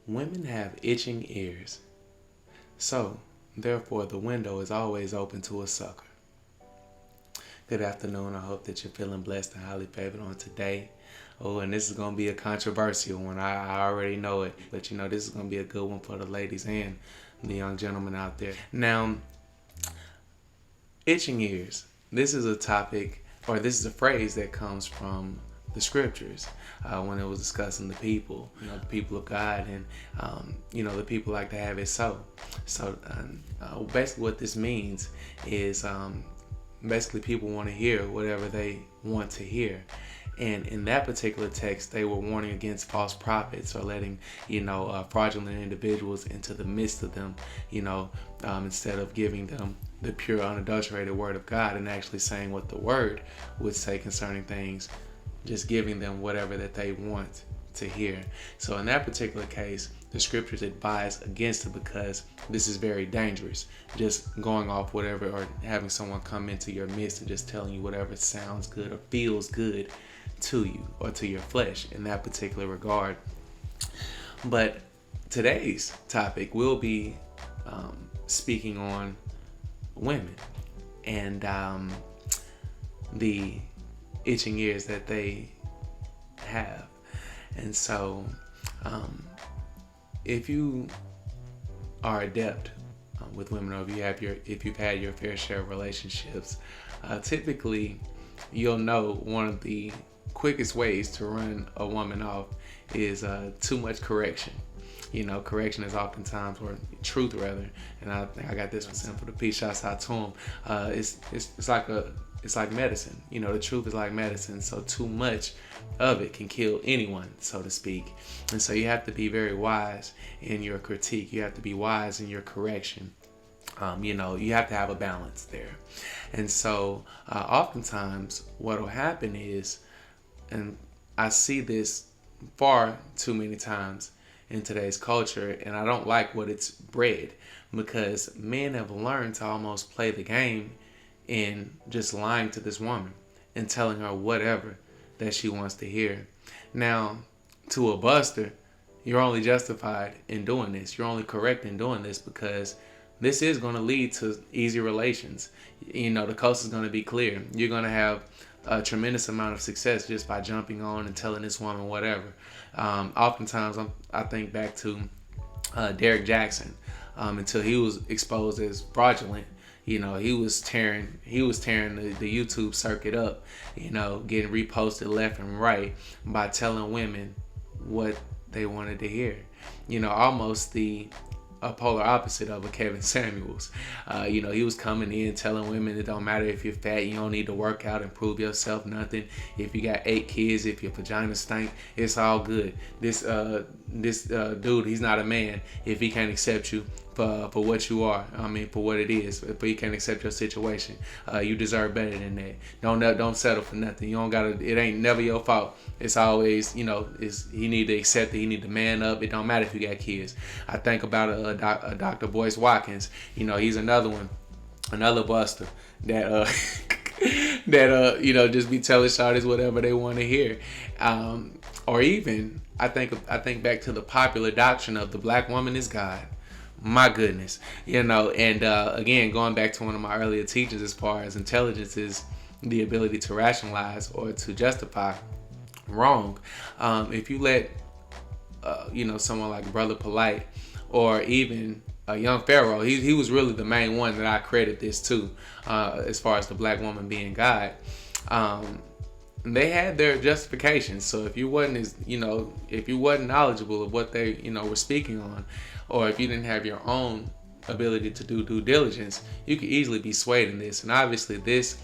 Women have itching ears. So, therefore, the window is always open to a sucker. Good afternoon. I hope that you're feeling blessed and highly favored on today. Oh, and this is going to be a controversial one. I already know it. But this is going to be a good one for the ladies and the young gentlemen out there. Now, itching ears. This is a topic, or this is a phrase that comes from the scriptures when it was discussing the people, the people of God, and the people like to have it so. So basically, what this means is basically people want to hear whatever they want to hear. And in that particular text, they were warning against false prophets or letting, fraudulent individuals into the midst of them, instead of giving them the pure, unadulterated word of God and actually saying what the word would say concerning things, just giving them whatever that they want to hear. So in that particular case, the scriptures advise against it because this is very dangerous. Just going off whatever, or having someone come into your midst and just telling you whatever sounds good or feels good to you or to your flesh in that particular regard. But today's topic will be speaking on women and the itching ears that they have. And so if you are adept with women, or if you've had your fair share of relationships, typically you'll know one of the quickest ways to run a woman off is too much correction. Correction is oftentimes, or truth rather, and I think I got this one sent for the peace. Shouts out to him. It's like medicine. The truth is like medicine. So too much of it can kill anyone, so to speak. And so you have to be very wise in your critique. You have to be wise in your correction. You have to have a balance there. And so oftentimes what will happen is, and I see this far too many times in today's culture, and I don't like what it's bred, because men have learned to almost play the game in just lying to this woman and telling her whatever that she wants to hear. Now, to a buster, you're only justified in doing this. You're only correct in doing this because this is going to lead to easy relations. The coast is going to be clear. You're going to have a tremendous amount of success just by jumping on and telling this woman whatever. Oftentimes, I think back to Derrick Jaxn until he was exposed as fraudulent. He was tearing the YouTube circuit up, getting reposted left and right by telling women what they wanted to hear. Almost the polar opposite of a Kevin Samuels. He was coming in telling women it don't matter if you're fat, you don't need to work out and prove yourself, nothing. If you got 8 kids, if your vagina stank, it's all good. This dude, he's not a man if he can't accept you for what you are. For what it is. If he can't accept your situation, you deserve better than that. Don't settle for nothing. You don't gotta. It ain't never your fault. It's always, he need to accept it. He need to man up. It don't matter if you got kids. I think about a Dr. Boyce Watkins. He's another one, another buster that just be telling shawties whatever they want to hear. Or even I think back to the popular doctrine of the black woman is God. My goodness, and again, going back to one of my earlier teachings, as far as intelligence is the ability to rationalize or to justify wrong. If you let someone like Brother Polite, or even young Pharaoh, he was really the main one that I credit this to, as far as the black woman being God. They had their justifications. So if you wasn't knowledgeable of what they were speaking on, or if you didn't have your own ability to do due diligence, you could easily be swayed in this. And obviously this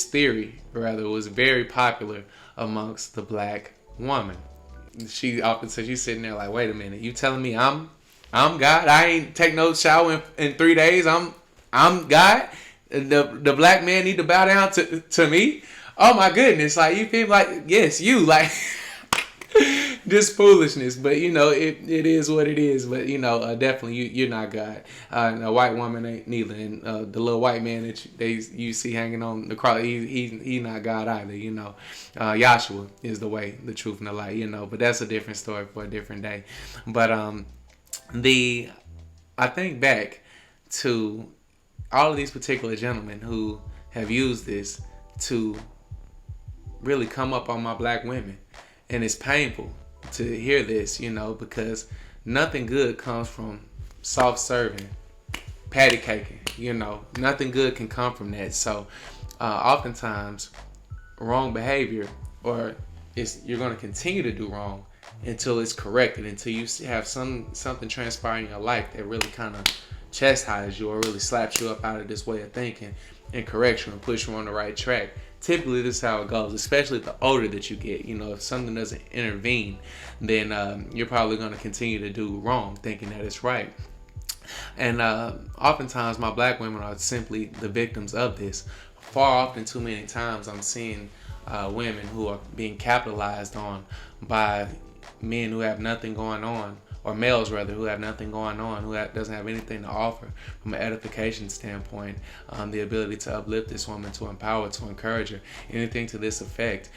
theory rather was very popular amongst the black woman. She often says, she's sitting there like, wait a minute, you telling me I'm God? I ain't take no shower in 3 days. I'm God? The black man need to bow down to me? Oh my goodness. Like, you feel like, yes, you, like, just foolishness. But you know, it is what it is. But you know, definitely you're not God. A white woman ain't neither, and the little white man that you see hanging on the cross, he's not God either. You know, Yahshua is the way, the truth, and the light. You know, but that's a different story for a different day. But I think back to all of these particular gentlemen who have used this to really come up on my black women. And it's painful to hear this, you know, because nothing good comes from soft serving, patty caking, you know. Nothing good can come from that. So oftentimes wrong behavior, or you're going to continue to do wrong until it's corrected, until you have something transpire in your life that really kind of chastises you or really slaps you up out of this way of thinking and corrects you and push you on the right track. Typically, this is how it goes, especially the older that you get. You know, if something doesn't intervene, then you're probably going to continue to do wrong, thinking that it's right. And oftentimes, my black women are simply the victims of this. Far often, too many times, I'm seeing women who are being capitalized on by men who have nothing going on, or males rather, who have nothing going on, who doesn't have anything to offer from an edification standpoint, the ability to uplift this woman, to empower, to encourage her, anything to this effect.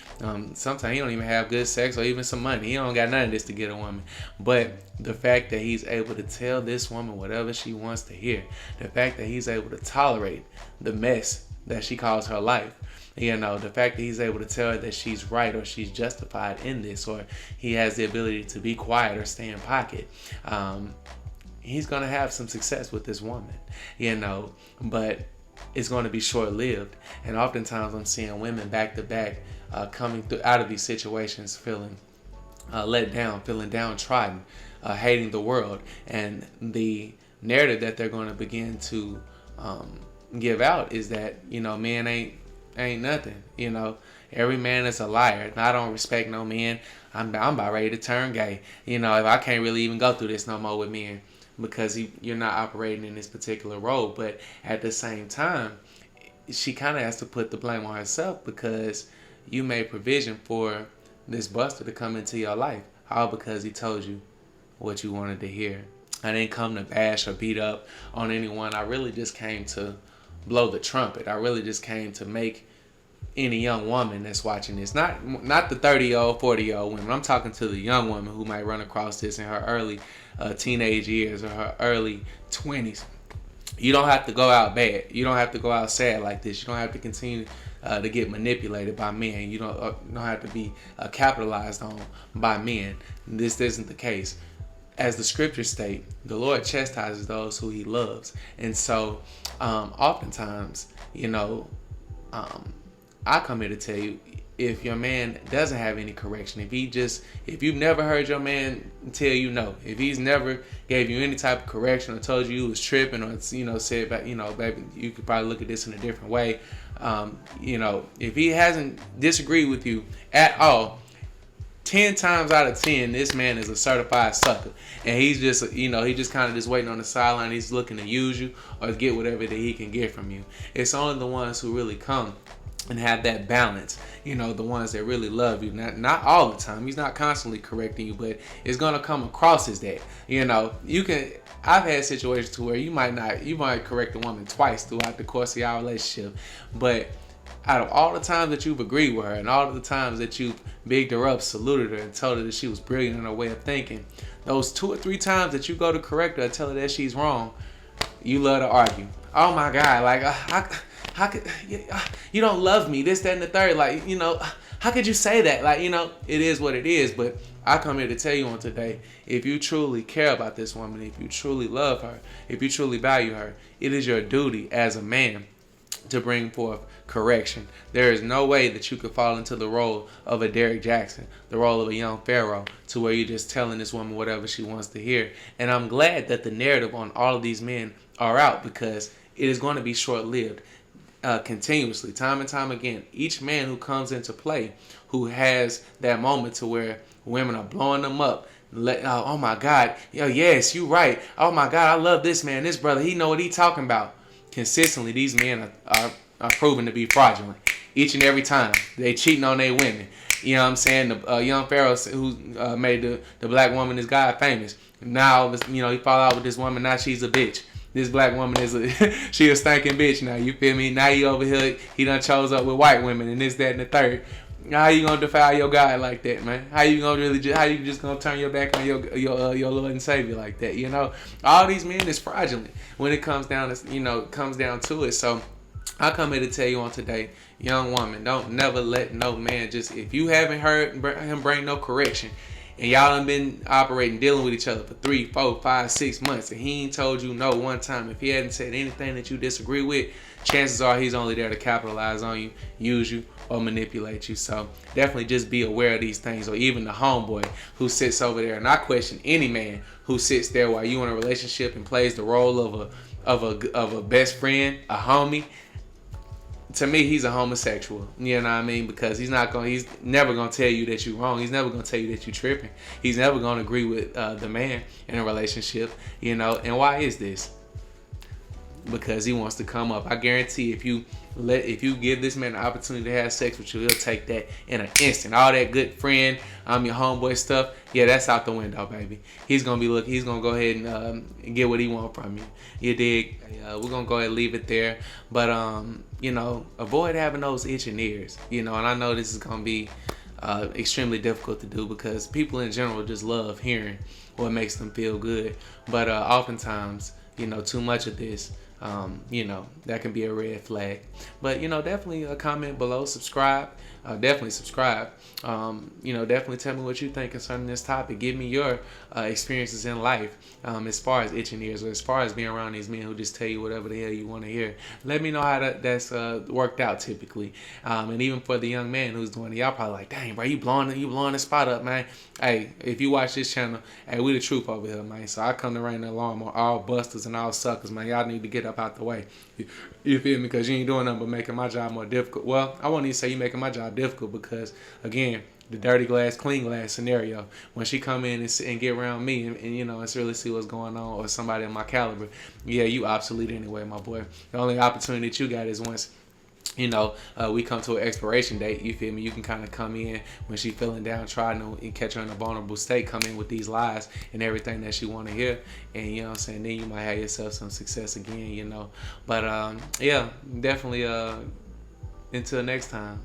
Sometimes he don't even have good sex or even some money. He don't got none of this to get a woman. But the fact that he's able to tell this woman whatever she wants to hear, the fact that he's able to tolerate the mess that she calls her life, you know, the fact that he's able to tell her that she's right or she's justified in this, or he has the ability to be quiet or stay in pocket, he's going to have some success with this woman, you know, but it's going to be short-lived. And oftentimes I'm seeing women back to back coming out of these situations feeling let down, feeling downtrodden, hating the world. And the narrative that they're going to begin to give out is that, you know, men ain't nothing, you know. Every man is a liar. I don't respect no men. I'm about ready to turn gay. You know, if I can't really even go through this no more with men, because you're not operating in this particular role. But at the same time, she kind of has to put the blame on herself, because you made provision for this buster to come into your life, all because he told you what you wanted to hear. I didn't come to bash or beat up on anyone. I really just came to blow the trumpet. I really just came to make any young woman that's watching this, not the 30-year-old, 40-year-old women. I'm talking to the young woman who might run across this in her early teenage years or her early 20s. You don't have to go out bad. You don't have to go out sad like this. You don't have to continue to get manipulated by men. You don't have to be capitalized on by men. This isn't the case. As the scriptures state, the Lord chastises those who he loves. And so oftentimes, you know, I come here to tell you, if your man doesn't have any correction, if you've never heard your man tell you no, if he's never gave you any type of correction or told you was tripping, or, you know, said, you know, baby, you could probably look at this in a different way. You know, if he hasn't disagreed with you at all, 10 times out of 10, this man is a certified sucker. And he's just, you know, he just kind of just waiting on the sideline. He's looking to use you or get whatever that he can get from you. It's only the ones who really come and have that balance, you know, the ones that really love you. Not all the time. He's not constantly correcting you, but it's going to come across as that. You know, I've had situations to where you might correct a woman twice throughout the course of our relationship, but out of all the times that you've agreed with her and all of the times that you've bigged her up, saluted her, and told her that she was brilliant in her way of thinking, those 2 or 3 times that you go to correct her and tell her that she's wrong, you love to argue. Oh my God, like, how could you don't love me, this, that, and the third, like, you know, how could you say that? Like, you know, it is what it is. But I come here to tell you on today, if you truly care about this woman, if you truly love her, if you truly value her, it is your duty as a man to bring forth correction. There is no way that you could fall into the role of a Derrick Jaxn, the role of a young pharaoh, to where you're just telling this woman whatever she wants to hear. And I'm glad that the narrative on all of these men are out, because it is going to be short-lived. Continuously, time and time again, each man who comes into play, who has that moment to where women are blowing them up, oh my God, yes, you right, oh my God, I love this man, this brother, he know what he talking about. Consistently, these men are proven to be fraudulent each and every time. They cheating on their women. You know what I'm saying? The young Pharaoh who made the black woman is God famous. Now, you know, he fall out with this woman. Now she's a bitch. This black woman is she a stinking bitch now. You feel me? Now he over here, he done chose up with white women and this, that, and the third. How you gonna defile your God like that, man? How you gonna how you just gonna turn your back on your Lord and Savior like that? You know, all these men is fraudulent when it comes down to, you know, comes down to it. So I come here to tell you on today, young woman, don't never let no man just, if you haven't heard him bring no correction, and y'all done been dealing with each other for 3, 4, 5, 6 months, and he ain't told you no one time, if he hadn't said anything that you disagree with, chances are he's only there to capitalize on you, use you, or manipulate you. So definitely just be aware of these things. Or even the homeboy who sits over there, and I question any man who sits there while you in a relationship and plays the role of a best friend, a homie. To me, he's a homosexual. You know what I mean? Because he's never gonna tell you that you're wrong. He's never gonna tell you that you're tripping. He's never gonna agree with the man in a relationship. You know, and why is this? Because he wants to come up. I guarantee if you give this man the opportunity to have sex with you, he'll take that in an instant. All that good friend, your homeboy stuff, yeah, that's out the window, baby. He's gonna go ahead and get what he wants from you. You dig? We're gonna go ahead and leave it there. But you know, avoid having those itching ears. You know, and I know this is gonna be extremely difficult to do because people in general just love hearing what makes them feel good. But oftentimes, you know, too much of this, you know, that can be a red flag. But, you know, definitely comment below, subscribe. Definitely subscribe. You know, definitely tell me what you think concerning this topic. Give me your experiences in life as far as itching ears, or as far as being around these men who just tell you whatever the hell you want to hear. Let me know how that's worked out typically. And even for the young man who's doing it, y'all probably like, dang, bro, you blowing the spot up, man. Hey, if you watch this channel, hey, we the truth over here, man. So I come to rain the alarm on all busters and all suckers, man. Y'all need to get up out the way. You feel me? Because you ain't doing nothing but making my job more difficult. Well, I won't even say you making my job difficult because, again, the dirty glass, clean glass scenario. When she come in and get around me and you know, and really see what's going on, or somebody in my caliber, yeah, you obsolete anyway, my boy. The only opportunity that you got is once, you know, we come to an expiration date, you feel me? You can kind of come in when she feeling downtrodden and catch her in a vulnerable state, come in with these lies and everything that she want to hear. And, you know what I'm saying, then you might have yourself some success again, you know. But, yeah, definitely until next time,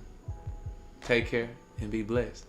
take care and be blessed.